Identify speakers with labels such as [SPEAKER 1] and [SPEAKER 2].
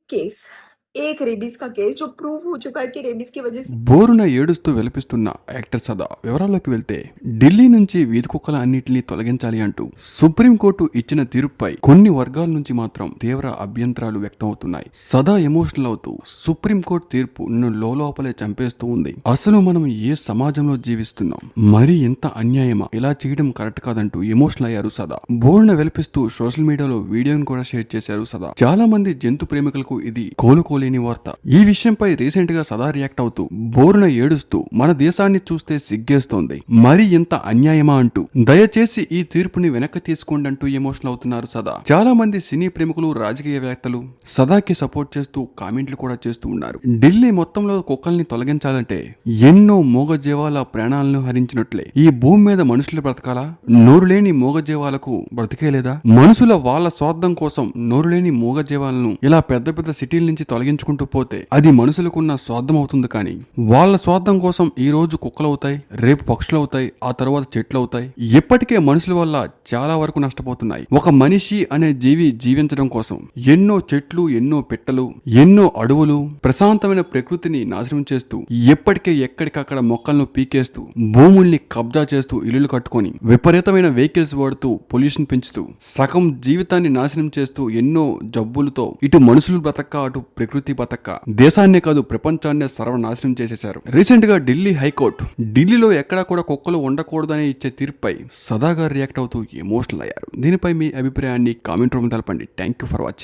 [SPEAKER 1] Case, एक rabies का case जो प्रूव हो चुका है कि रेबीज़ की वजह से
[SPEAKER 2] బోరున ఏడుస్తూ విలపిస్తున్న యాక్టర్ సదా వివరాల్లోకి వెళ్తే ఢిల్లీ నుంచి వీధి కుక్కల అన్నింటినీ తొలగించాలి అంటూ సుప్రీంకోర్టు ఇచ్చిన తీర్పుపై కొన్ని వర్గాల నుంచి మాత్రం తీవ్ర అభ్యంతరాలు వ్యక్తమవుతున్నాయి. సదా ఎమోషనల్ అవుతూ సుప్రీంకోర్టు తీర్పు నన్ను లోపలే చంపేస్తూ ఉంది. అసలు మనం ఏ సమాజంలో జీవిస్తున్నాం, మరి ఇంత అన్యాయమా, ఇలా చేయడం కరెక్ట్ కాదంటూ ఎమోషనల్ అయ్యారు సదా. బోరున విలపిస్తూ సోషల్ మీడియాలో వీడియోను కూడా షేర్ చేశారు సదా. చాలా మంది జంతు ప్రేమికులకు ఇది కోలుకోలేని వార్త. ఈ విషయంపై రీసెంట్ గా సదా రియాక్ట్ అవుతూ బోరున ఏడుస్తూ మన దేశాన్ని చూస్తే సిగ్గేస్తోంది, మరి ఇంత అన్యాయమా అంటూ దయచేసి ఈ తీర్పుని వెనక్కి తీసుకోండి అంటూ ఎమోషనల్ అవుతున్నారు సదా. చాలా మంది సినీ ప్రేమికులు, రాజకీయవేత్తలు సదాకి సపోర్ట్ చేస్తూ కామెంట్లు కూడా చేస్తూ ఉన్నారు. ఢిల్లీ మొత్తంలో కుక్కల్ని తొలగించాలంటే ఎన్నో మూగజీవాల ప్రాణాలను హరించినట్లే ఈ భూమి మీద మనుషులు బ్రతకాలా? నోరు లేని మూగజీవాలకు బ్రతికేలేదా? మనుషుల వాళ్ళ స్వార్థం కోసం నోరు లేని మూగజీవాలను ఇలా పెద్ద పెద్ద సిటీల నుంచి తొలగించుకుంటూ పోతే అది మనుషులకున్న స్వార్థం అవుతుంది. కానీ వాళ్ళ స్వార్థం కోసం ఈ రోజు కుక్కలు అవుతాయి, రేపు పక్షులు అవుతాయి, ఆ తర్వాత చెట్లు అవుతాయి. ఇప్పటికే మనుషుల వల్ల చాలా వరకు నష్టపోతున్నాయి. ఒక మనిషి అనే జీవి జీవించడం కోసం ఎన్నో చెట్లు, ఎన్నో పెట్టలు, ఎన్నో అడవులు, ప్రశాంతమైన ప్రకృతిని నాశనం చేస్తూ ఎప్పటికే ఎక్కడికక్కడ మొక్కలను పీకేస్తూ భూముల్ని కబ్జా చేస్తూ ఇల్లులు కట్టుకొని విపరీతమైన వెహికల్స్ వాడుతూ పొల్యూషన్ పెంచుతూ సగం జీవితాన్ని నాశనం చేస్తూ ఎన్నో జబ్బులతో ఇటు మనుషులు బ్రతక్క అటు ప్రకృతి బతక్క దేశాన్నే కాదు ప్రపంచాన్నే సర్వనాశనం చేసేశారు. రీసెంట్ గా ఢిల్లీ హైకోర్టు ఢిల్లీలో ఎక్కడా కూడా కుక్కలు ఉండకూడదని ఇచ్చే తీర్పుపై సదాగా రియాక్ట్ అవుతూ ఎమోషనల్ అయ్యారు. దీనిపై మీ అభిప్రాయాన్ని కామెంట్ రూపంలో తెలపండి. Thank you for watching.